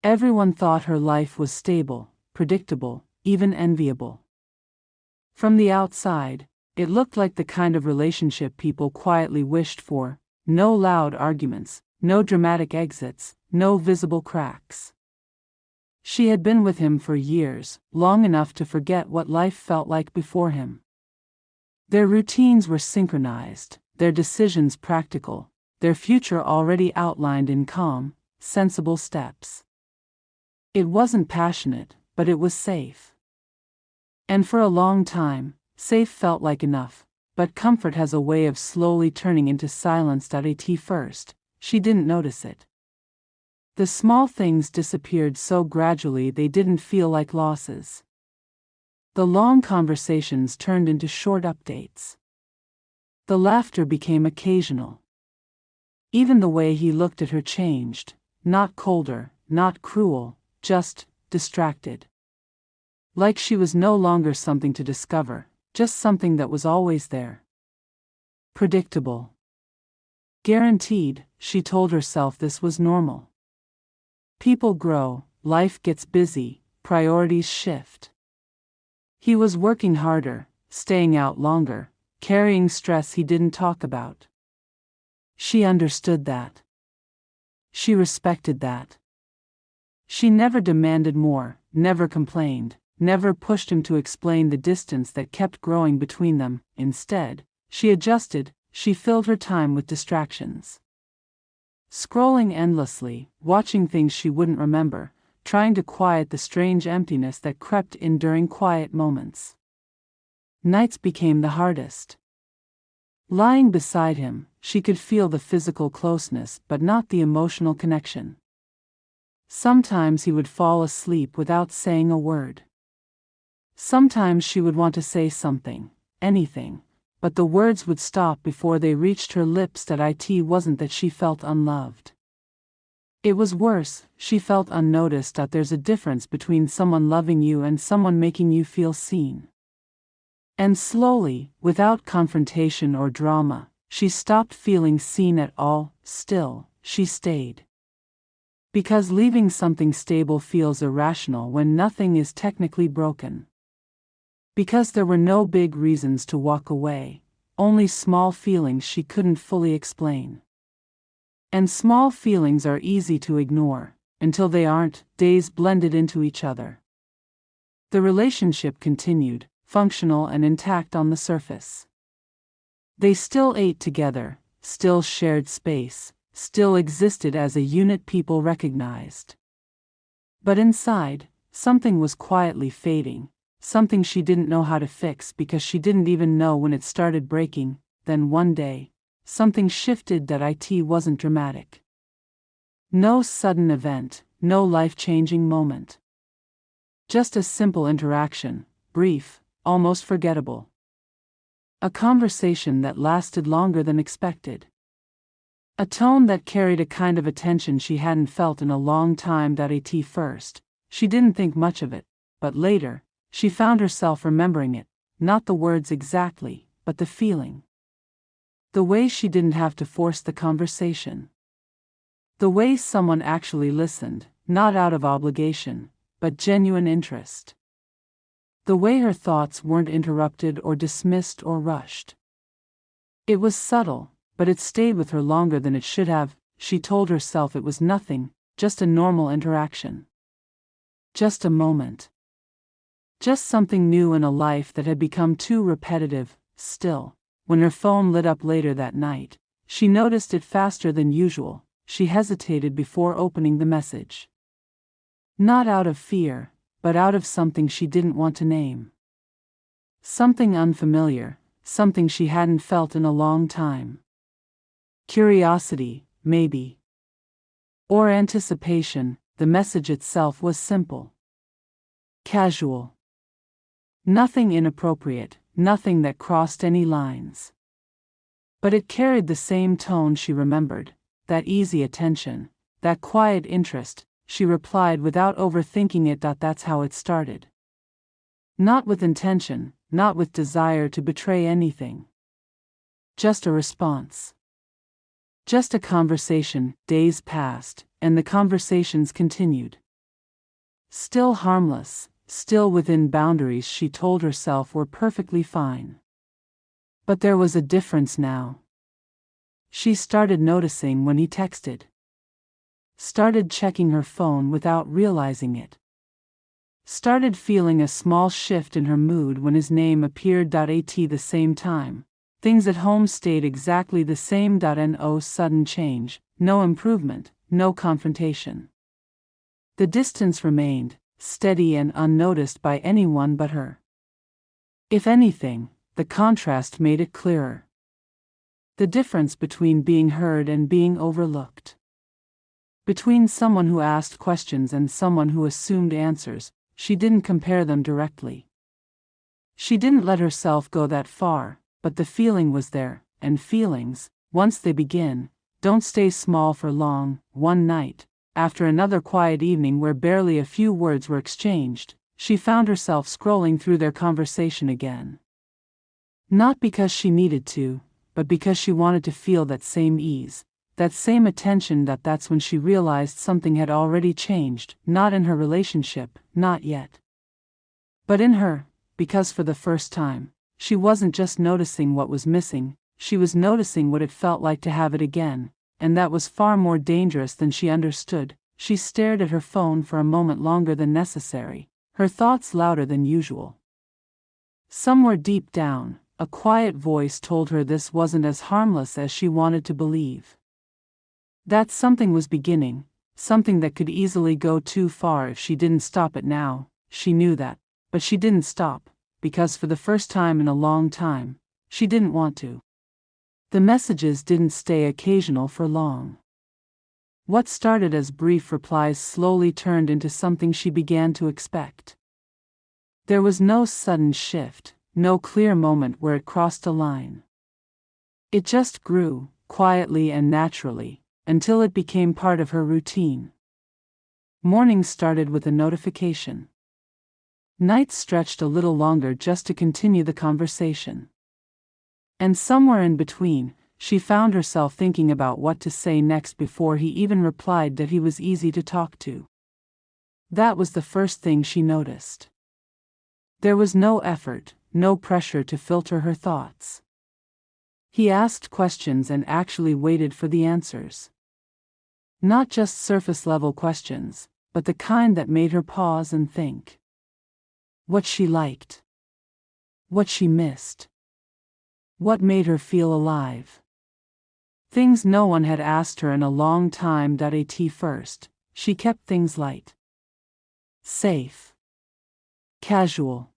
Everyone thought her life was stable, predictable, even enviable. From the outside, it looked like the kind of relationship people quietly wished for: no loud arguments, no dramatic exits, no visible cracks. She had been with him for years, long enough to forget what life felt like before him. Their routines were synchronized, their decisions practical, their future already outlined in calm, sensible steps. It wasn't passionate, but it was safe. And for a long time, safe felt like enough, but comfort has a way of slowly turning into silence. At first, she didn't notice it. The small things disappeared so gradually they didn't feel like losses. The long conversations turned into short updates. The laughter became occasional. Even the way he looked at her changed, not colder, not cruel, just distracted. Like she was no longer something to discover, just something that was always there. Predictable. Guaranteed, she told herself this was normal. People grow, life gets busy, priorities shift. He was working harder, staying out longer, carrying stress he didn't talk about. She understood that. She respected that. She never demanded more, never complained, never pushed him to explain the distance that kept growing between them. Instead, she adjusted, she filled her time with distractions. Scrolling endlessly, watching things she wouldn't remember, trying to quiet the strange emptiness that crept in during quiet moments. Nights became the hardest. Lying beside him, she could feel the physical closeness but not the emotional connection. Sometimes he would fall asleep without saying a word. Sometimes she would want to say something, anything, but the words would stop before they reached her lips. It wasn't that she felt unloved. It was worse, she felt unnoticed. There's a difference between someone loving you and someone making you feel seen. And slowly, without confrontation or drama, she stopped feeling seen at all. Still, she stayed. Because leaving something stable feels irrational when nothing is technically broken. Because there were no big reasons to walk away, only small feelings she couldn't fully explain. And small feelings are easy to ignore, until they aren't. Days blended into each other. The relationship continued, functional and intact on the surface. They still ate together, still shared space, still existed as a unit people recognized. But inside, something was quietly fading, something she didn't know how to fix because she didn't even know when it started breaking. Then one day, something shifted. It wasn't dramatic. No sudden event, no life-changing moment. Just a simple interaction, brief, almost forgettable. A conversation that lasted longer than expected. A tone that carried a kind of attention she hadn't felt in a long time. At first, she didn't think much of it, but later, she found herself remembering it, not the words exactly, but the feeling. The way she didn't have to force the conversation. The way someone actually listened, not out of obligation, but genuine interest. The way her thoughts weren't interrupted or dismissed or rushed. It was subtle, but it stayed with her longer than it should have. She told herself it was nothing, just a normal interaction. Just a moment. Just something new in a life that had become too repetitive. Still, when her phone lit up later that night, she noticed it faster than usual. She hesitated before opening the message. Not out of fear, but out of something she didn't want to name. Something unfamiliar, something she hadn't felt in a long time. Curiosity, maybe. Or anticipation. The message itself was simple. Casual. Nothing inappropriate, nothing that crossed any lines. But it carried the same tone she remembered, that easy attention, that quiet interest. She replied without overthinking it. That's how it started. Not with intention, not with desire to betray anything. Just a response. Just a conversation. Days passed, and the conversations continued. Still harmless, still within boundaries she told herself were perfectly fine. But there was a difference now. She started noticing when he texted. Started checking her phone without realizing it. Started feeling a small shift in her mood when his name appeared at the same time. Things at home stayed exactly the same. No sudden change, no improvement, no confrontation. The distance remained, steady and unnoticed by anyone but her. If anything, the contrast made it clearer. The difference between being heard and being overlooked. Between someone who asked questions and someone who assumed answers. She didn't compare them directly. She didn't let herself go that far, but the feeling was there, and feelings, once they begin, don't stay small for long. One night, after another quiet evening where barely a few words were exchanged, she found herself scrolling through their conversation again. Not because she needed to, but because she wanted to feel that same ease, that same attention. That's when she realized something had already changed, not in her relationship, not yet. But in her, because for the first time, she wasn't just noticing what was missing, she was noticing what it felt like to have it again, and that was far more dangerous than she understood. She stared at her phone for a moment longer than necessary, her thoughts louder than usual. Somewhere deep down, a quiet voice told her this wasn't as harmless as she wanted to believe. That something was beginning, something that could easily go too far if she didn't stop it now. She knew that, but she didn't stop, because for the first time in a long time, she didn't want to. The messages didn't stay occasional for long. What started as brief replies slowly turned into something she began to expect. There was no sudden shift, no clear moment where it crossed a line. It just grew, quietly and naturally, until it became part of her routine. Mornings started with a notification. Nights stretched a little longer just to continue the conversation. And somewhere in between, she found herself thinking about what to say next before he even replied that he was easy to talk to. That was the first thing she noticed. There was no effort, no pressure to filter her thoughts. He asked questions and actually waited for the answers. Not just surface-level questions, but the kind that made her pause and think. What she liked. What she missed. What made her feel alive. Things no one had asked her in a long time. At first, she kept things light. Safe. Casual.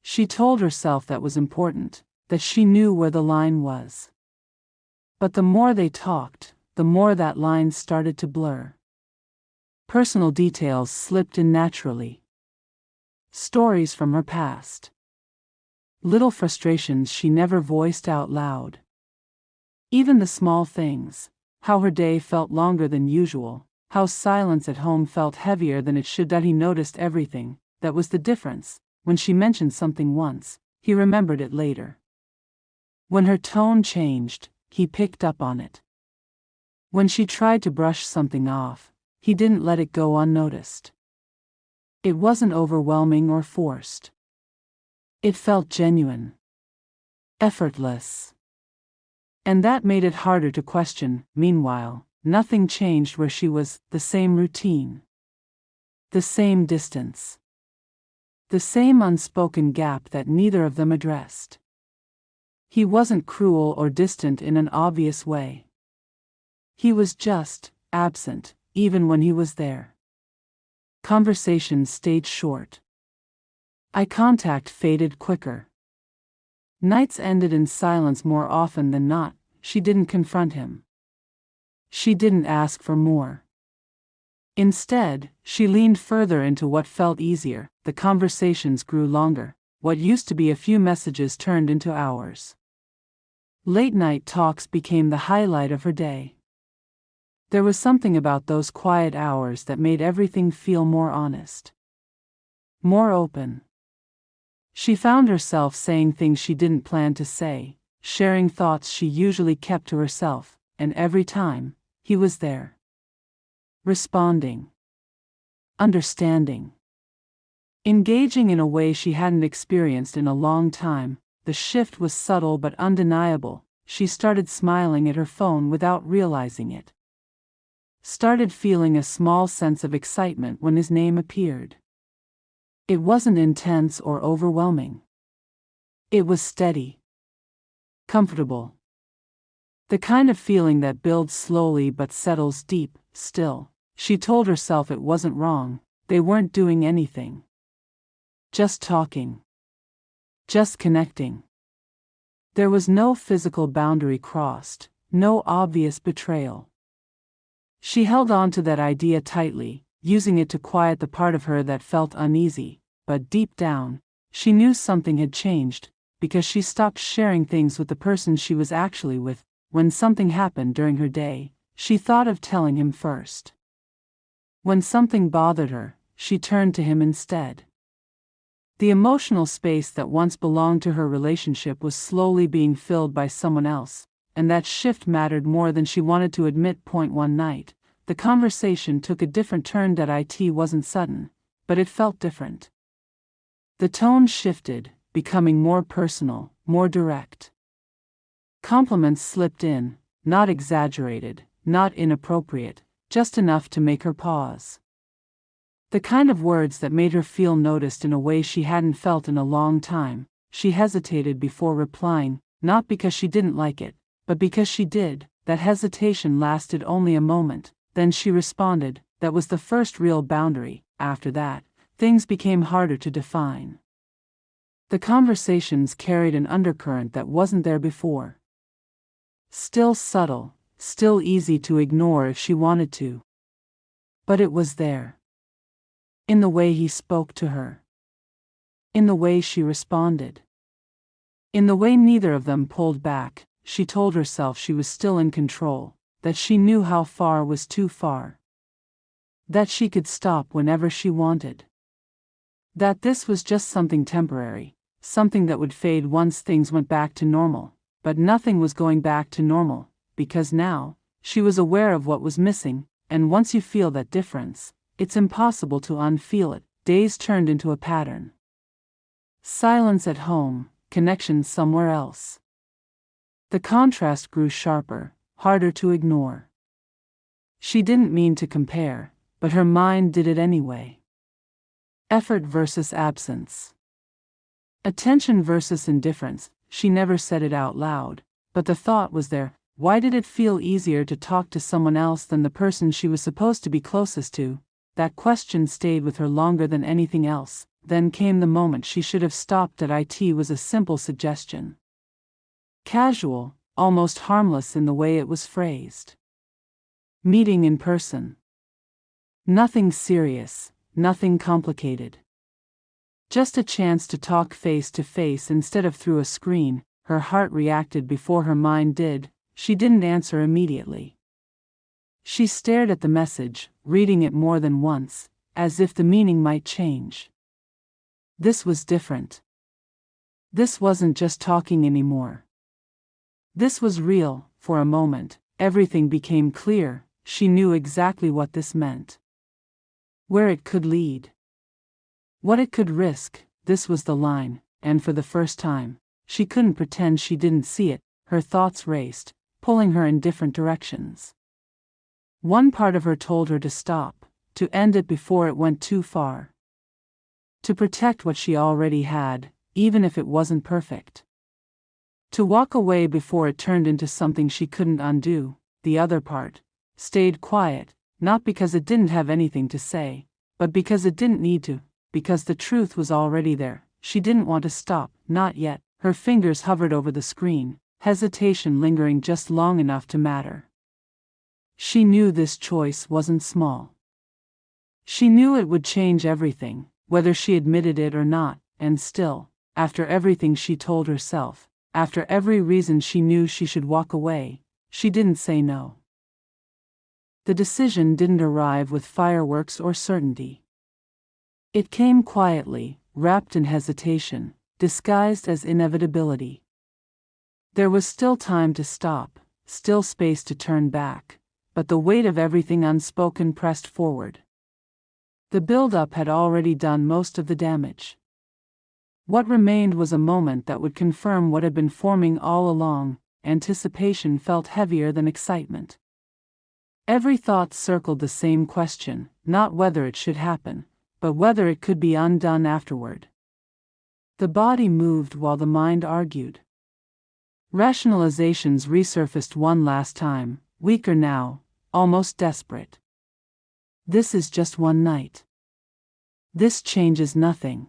She told herself that was important, that she knew where the line was. But the more they talked, the more that line started to blur. Personal details slipped in naturally. Stories from her past. Little frustrations she never voiced out loud. Even the small things, how her day felt longer than usual, how silence at home felt heavier than it should. That he noticed everything. That was the difference. When she mentioned something once, he remembered it later. When her tone changed, he picked up on it. When she tried to brush something off, he didn't let it go unnoticed. It wasn't overwhelming or forced. It felt genuine. Effortless. And that made it harder to question. Meanwhile, nothing changed where she was, the same routine. The same distance. The same unspoken gap that neither of them addressed. He wasn't cruel or distant in an obvious way. He was just absent, even when he was there. Conversations stayed short. Eye contact faded quicker. Nights ended in silence more often than not. She didn't confront him. She didn't ask for more. Instead, she leaned further into what felt easier. The conversations grew longer. What used to be a few messages turned into hours. Late-night talks became the highlight of her day. There was something about those quiet hours that made everything feel more honest. More open. She found herself saying things she didn't plan to say, sharing thoughts she usually kept to herself, and every time, he was there. Responding. understanding. Engaging in a way she hadn't experienced in a long time. The shift was subtle but undeniable. She started smiling at her phone without realizing it. Started feeling a small sense of excitement when his name appeared. It wasn't intense or overwhelming. It was steady. Comfortable. The kind of feeling that builds slowly but settles deep. Still, she told herself it wasn't wrong. They weren't doing anything. Just talking. Just connecting. There was no physical boundary crossed, no obvious betrayal. She held on to that idea tightly, using it to quiet the part of her that felt uneasy, but deep down, she knew something had changed, because she stopped sharing things with the person she was actually with. When something happened during her day, she thought of telling him first. When something bothered her, she turned to him instead. The emotional space that once belonged to her relationship was slowly being filled by someone else, and that shift mattered more than she wanted to admit. One night, the conversation took a different turn. It wasn't sudden, but it felt different. The tone shifted, becoming more personal, more direct. Compliments slipped in, not exaggerated, not inappropriate, just enough to make her pause. The kind of words that made her feel noticed in a way she hadn't felt in a long time. She hesitated before replying, not because she didn't like it, but because she did. That hesitation lasted only a moment, then she responded. That was the first real boundary. After that, things became harder to define. The conversations carried an undercurrent that wasn't there before. Still subtle, still easy to ignore if she wanted to. But it was there. In the way he spoke to her. In the way she responded. In the way neither of them pulled back. She told herself she was still in control, that she knew how far was too far. That she could stop whenever she wanted. That this was just something temporary, something that would fade once things went back to normal. But nothing was going back to normal, because now, she was aware of what was missing, and once you feel that difference, it's impossible to unfeel it. Days turned into a pattern. Silence at home, connection somewhere else. The contrast grew sharper, harder to ignore. She didn't mean to compare, but her mind did it anyway. Effort versus absence. Attention versus indifference. She never said it out loud, but the thought was there. Why did it feel easier to talk to someone else than the person she was supposed to be closest to? That question stayed with her longer than anything else. Then came the moment she should have stopped. It was a simple suggestion. Casual, almost harmless in the way it was phrased. Meeting in person. Nothing serious, nothing complicated. Just a chance to talk face to face instead of through a screen. Her heart reacted before her mind did. She didn't answer immediately. She stared at the message, reading it more than once, as if the meaning might change. This was different. This wasn't just talking anymore. This was real. For a moment, everything became clear. She knew exactly what this meant. Where it could lead. What it could risk. This was the line, and for the first time, she couldn't pretend she didn't see it. Her thoughts raced, pulling her in different directions. One part of her told her to stop, to end it before it went too far. To protect what she already had, even if it wasn't perfect. To walk away before it turned into something she couldn't undo. The other part stayed quiet, not because it didn't have anything to say, but because it didn't need to, because the truth was already there. She didn't want to stop, not yet. Her fingers hovered over the screen, hesitation lingering just long enough to matter. She knew this choice wasn't small. She knew it would change everything, whether she admitted it or not, and still, after everything she told herself, after every reason she knew she should walk away, she didn't say no. The decision didn't arrive with fireworks or certainty. It came quietly, wrapped in hesitation, disguised as inevitability. There was still time to stop, still space to turn back, but the weight of everything unspoken pressed forward. The build-up had already done most of the damage. What remained was a moment that would confirm what had been forming all along. Anticipation felt heavier than excitement. Every thought circled the same question, not whether it should happen, but whether it could be undone afterward. The body moved while the mind argued. Rationalizations resurfaced one last time, weaker now, almost desperate. This is just one night. This changes nothing.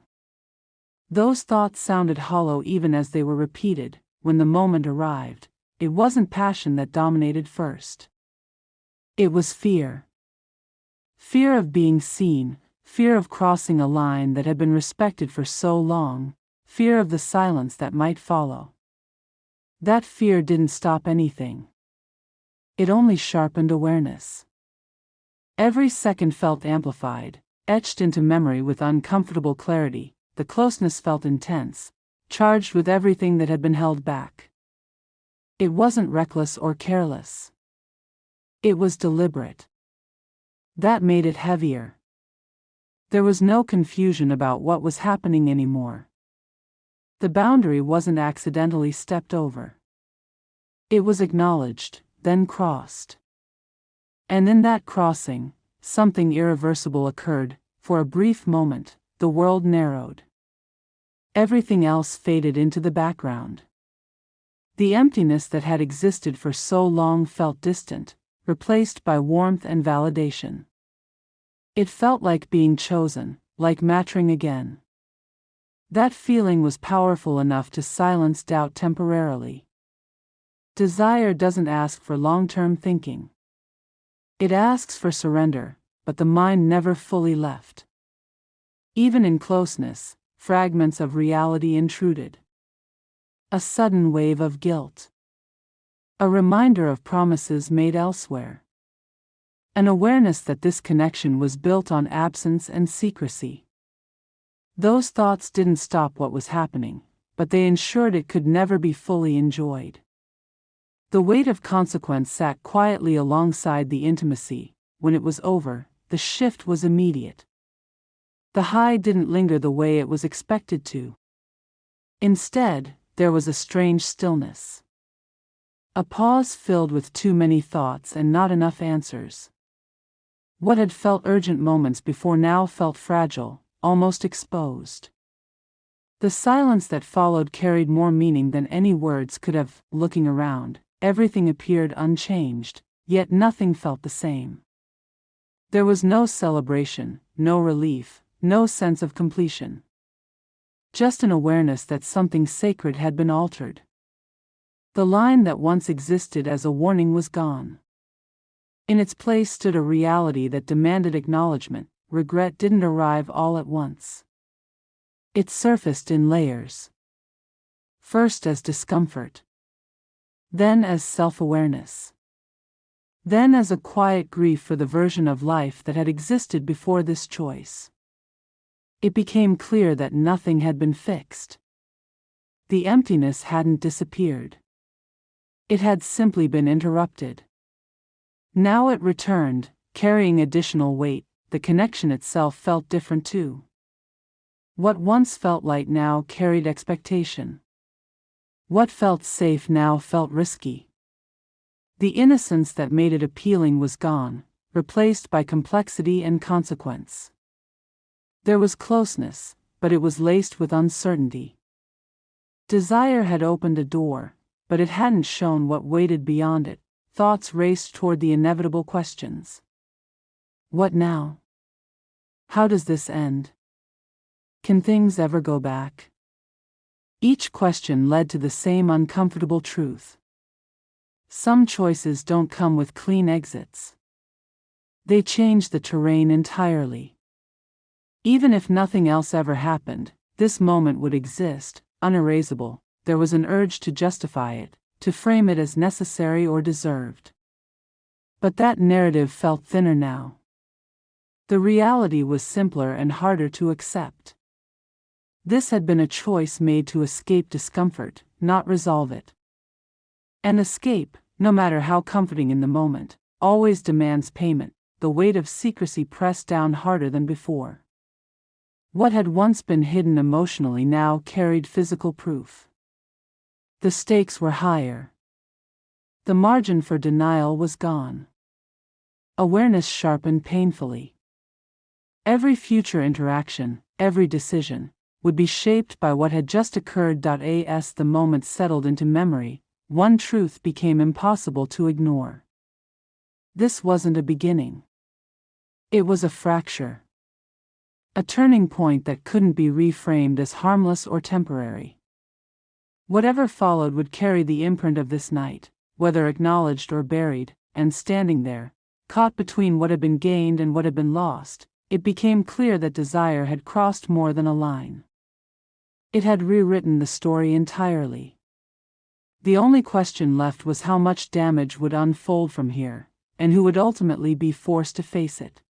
Those thoughts sounded hollow even as they were repeated. When the moment arrived, it wasn't passion that dominated first. It was fear. Fear of being seen, fear of crossing a line that had been respected for so long, fear of the silence that might follow. That fear didn't stop anything. It only sharpened awareness. Every second felt amplified, etched into memory with uncomfortable clarity. The closeness felt intense, charged with everything that had been held back. It wasn't reckless or careless. It was deliberate. That made it heavier. There was no confusion about what was happening anymore. The boundary wasn't accidentally stepped over. It was acknowledged, then crossed. And in that crossing, something irreversible occurred. For a brief moment, the world narrowed. Everything else faded into the background. The emptiness that had existed for so long felt distant, replaced by warmth and validation. It felt like being chosen, like mattering again. That feeling was powerful enough to silence doubt temporarily. Desire doesn't ask for long-term thinking. It asks for surrender, but the mind never fully left. Even in closeness, fragments of reality intruded. A sudden wave of guilt. A reminder of promises made elsewhere. An awareness that this connection was built on absence and secrecy. Those thoughts didn't stop what was happening, but they ensured it could never be fully enjoyed. The weight of consequence sat quietly alongside the intimacy. When it was over, the shift was immediate. The high didn't linger the way it was expected to. Instead, there was a strange stillness. A pause filled with too many thoughts and not enough answers. What had felt urgent moments before now felt fragile, almost exposed. The silence that followed carried more meaning than any words could have. Looking around, everything appeared unchanged, yet nothing felt the same. There was no celebration, no relief, no sense of completion. Just an awareness that something sacred had been altered. The line that once existed as a warning was gone. In its place stood a reality that demanded acknowledgement. Regret didn't arrive all at once. It surfaced in layers. First as discomfort. Then as self-awareness. Then as a quiet grief for the version of life that had existed before this choice. It became clear that nothing had been fixed. The emptiness hadn't disappeared. It had simply been interrupted. Now it returned, carrying additional weight. The connection itself felt different too. What once felt light now carried expectation. What felt safe now felt risky. The innocence that made it appealing was gone, replaced by complexity and consequence. There was closeness, but it was laced with uncertainty. Desire had opened a door, but it hadn't shown what waited beyond it. Thoughts raced toward the inevitable questions. What now? How does this end? Can things ever go back? Each question led to the same uncomfortable truth. Some choices don't come with clean exits. They change the terrain entirely. Even if nothing else ever happened, this moment would exist, unerasable. There was an urge to justify it, to frame it as necessary or deserved. But that narrative felt thinner now. The reality was simpler and harder to accept. This had been a choice made to escape discomfort, not resolve it. An escape, no matter how comforting in the moment, always demands payment. the weight of secrecy pressed down harder than before. What had once been hidden emotionally now carried physical proof. The stakes were higher. The margin for denial was gone. Awareness sharpened painfully. Every future interaction, every decision, would be shaped by what had just occurred. As the moment settled into memory, one truth became impossible to ignore. This wasn't a beginning. It was a fracture. A turning point that couldn't be reframed as harmless or temporary. Whatever followed would carry the imprint of this night, whether acknowledged or buried, and standing there, caught between what had been gained and what had been lost, it became clear that desire had crossed more than a line. It had rewritten the story entirely. The only question left was how much damage would unfold from here, and who would ultimately be forced to face it.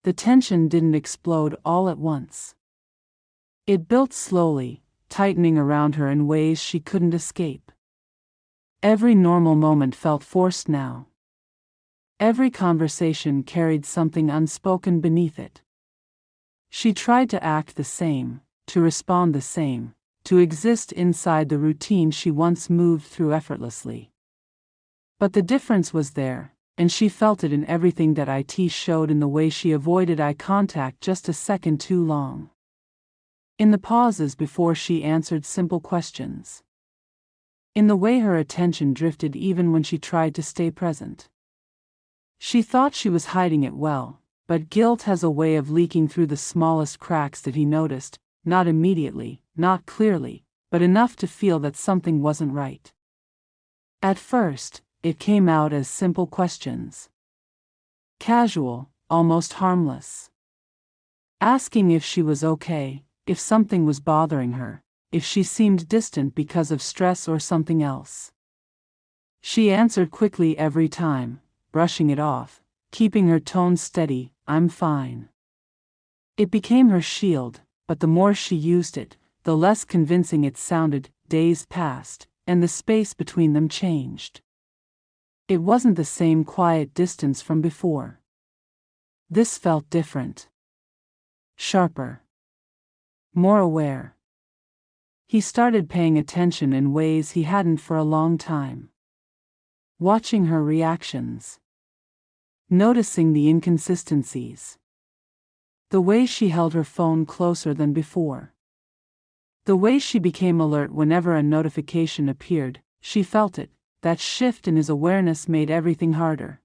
The tension didn't explode all at once. It built slowly, tightening around her in ways she couldn't escape. Every normal moment felt forced now. Every conversation carried something unspoken beneath it. She tried to act the same, to respond the same, to exist inside the routine she once moved through effortlessly. But the difference was there, and she felt it in everything that it showed in the way she avoided eye contact just a second too long. In the pauses before she answered simple questions. In the way her attention drifted even when she tried to stay present. She thought she was hiding it well, but guilt has a way of leaking through the smallest cracks that he noticed, not immediately, not clearly, but enough to feel that something wasn't right. At first, it came out as simple questions. Casual, almost harmless. Asking if she was okay, if something was bothering her, if she seemed distant because of stress or something else. She answered quickly every time, brushing it off, keeping her tone steady, "I'm fine." It became her shield, but the more she used it, the less convincing it sounded. Days passed, and the space between them changed. It wasn't the same quiet distance from before. This felt different. Sharper. More aware. He started paying attention in ways he hadn't for a long time. Watching her reactions. Noticing the inconsistencies. The way she held her phone closer than before. The way she became alert whenever a notification appeared. She felt it. That shift in his awareness made everything harder.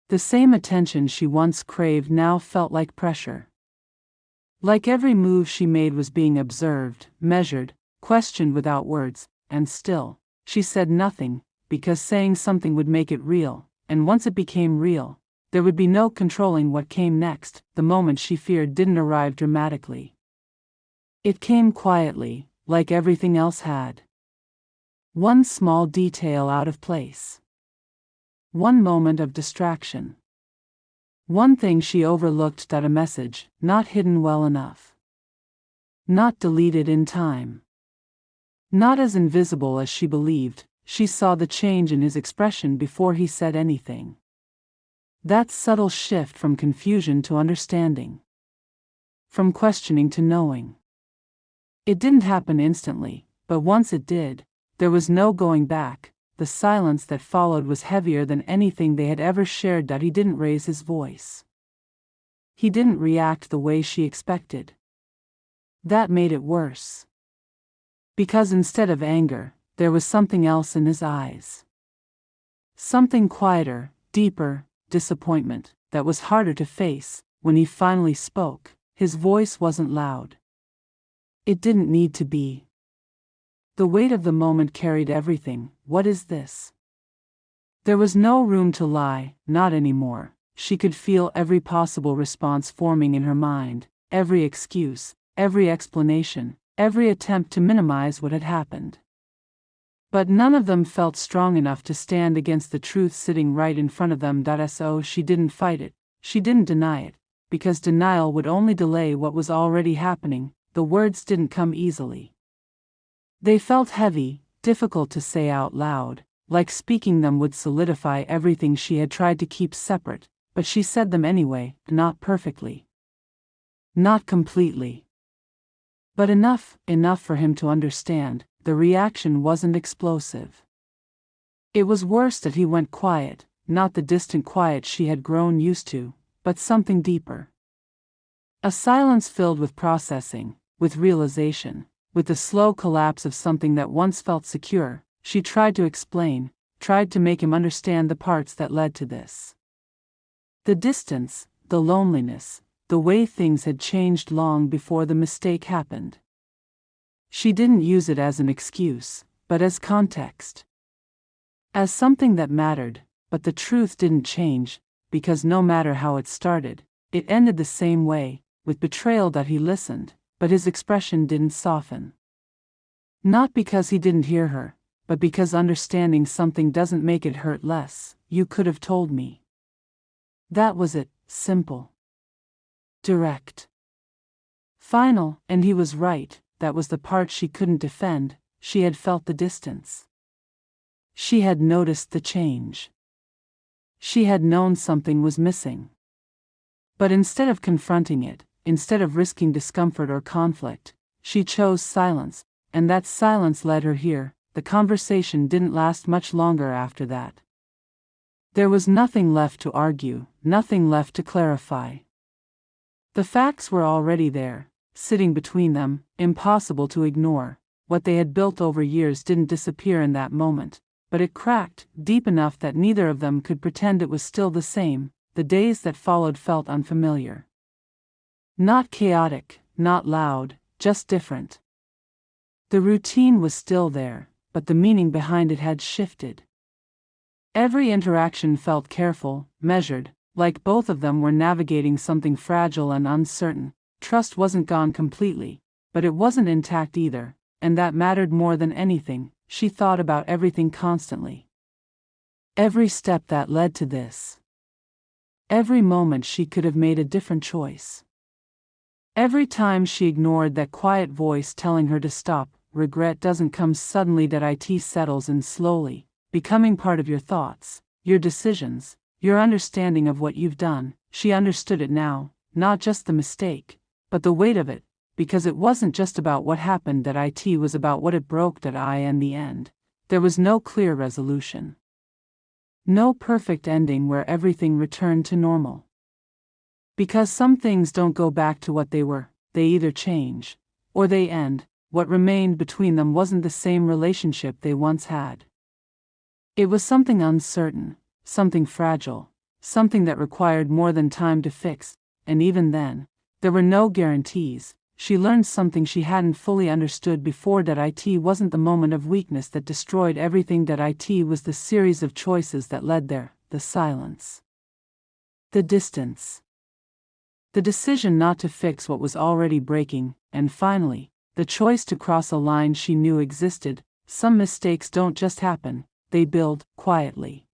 The same attention she once craved now felt like pressure. Like every move she made was being observed, measured, questioned without words, and still, she said nothing, because saying something would make it real, and once it became real, there would be no controlling what came next. The moment she feared didn't arrive dramatically. It came quietly, like everything else had. One small detail out of place. One moment of distraction. One thing she overlooked, that a message, not hidden well enough. Not deleted in time. Not as invisible as she believed. She saw the change in his expression before he said anything. That subtle shift from confusion to understanding. From questioning to knowing. It didn't happen instantly, but once it did, there was no going back. The silence that followed was heavier than anything they had ever shared. That he didn't raise his voice. He didn't react the way she expected. That made it worse. Because instead of anger, there was something else in his eyes. Something quieter, deeper, disappointment, that was harder to face. When he finally spoke, his voice wasn't loud. It didn't need to be. The weight of the moment carried everything. What is this? There was no room to lie, not anymore. She could feel every possible response forming in her mind, every excuse, every explanation, every attempt to minimize what had happened. But none of them felt strong enough to stand against the truth sitting right in front of them. So she didn't fight it, she didn't deny it, because denial would only delay what was already happening. The words didn't come easily. They felt heavy, difficult to say out loud, like speaking them would solidify everything she had tried to keep separate, but she said them anyway, not perfectly. Not completely. But enough for him to understand. The reaction wasn't explosive. It was worse that he went quiet, not the distant quiet she had grown used to, but something deeper. A silence filled with processing, with realization, with the slow collapse of something that once felt secure. She tried to explain, tried to make him understand the parts that led to this. The distance, the loneliness, the way things had changed long before the mistake happened. She didn't use it as an excuse, but as context. As something that mattered, but the truth didn't change, because no matter how it started, it ended the same way, with betrayal. That he listened, but his expression didn't soften. Not because he didn't hear her, but because understanding something doesn't make it hurt less. You could have told me. That was it, simple. Direct. Final, and he was right. That was the part she couldn't defend. She had felt the distance. She had noticed the change. She had known something was missing. But instead of confronting it, instead of risking discomfort or conflict, she chose silence, and that silence led her here. The conversation didn't last much longer after that. There was nothing left to argue, nothing left to clarify. The facts were already there, sitting between them, impossible to ignore. What they had built over years didn't disappear in that moment, but it cracked, deep enough that neither of them could pretend it was still the same. The days that followed felt unfamiliar. Not chaotic, not loud, just different. The routine was still there, but the meaning behind it had shifted. Every interaction felt careful, measured, like both of them were navigating something fragile and uncertain. Trust wasn't gone completely, but it wasn't intact either, and that mattered more than anything. She thought about everything constantly. Every step that led to this. Every moment she could have made a different choice. Every time she ignored that quiet voice telling her to stop. Regret doesn't come suddenly. That it settles in slowly, becoming part of your thoughts, your decisions, your understanding of what you've done. She understood it now, not just the mistake, but the weight of it, because it wasn't just about what happened. That it was about what it broke. In the end, there was no clear resolution. No perfect ending where everything returned to normal. Because some things don't go back to what they were, they either change, or they end. What remained between them wasn't the same relationship they once had. It was something uncertain, something fragile, something that required more than time to fix, and even then, there were no guarantees. She learned something she hadn't fully understood before. That it wasn't the moment of weakness that destroyed everything. That it was the series of choices that led there, the silence. The distance. The decision not to fix what was already breaking, and finally, the choice to cross a line she knew existed, Some mistakes don't just happen, they build, quietly.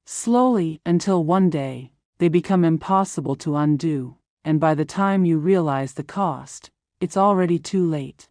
Slowly, until one day, they become impossible to undo, and by the time you realize the cost, it's already too late.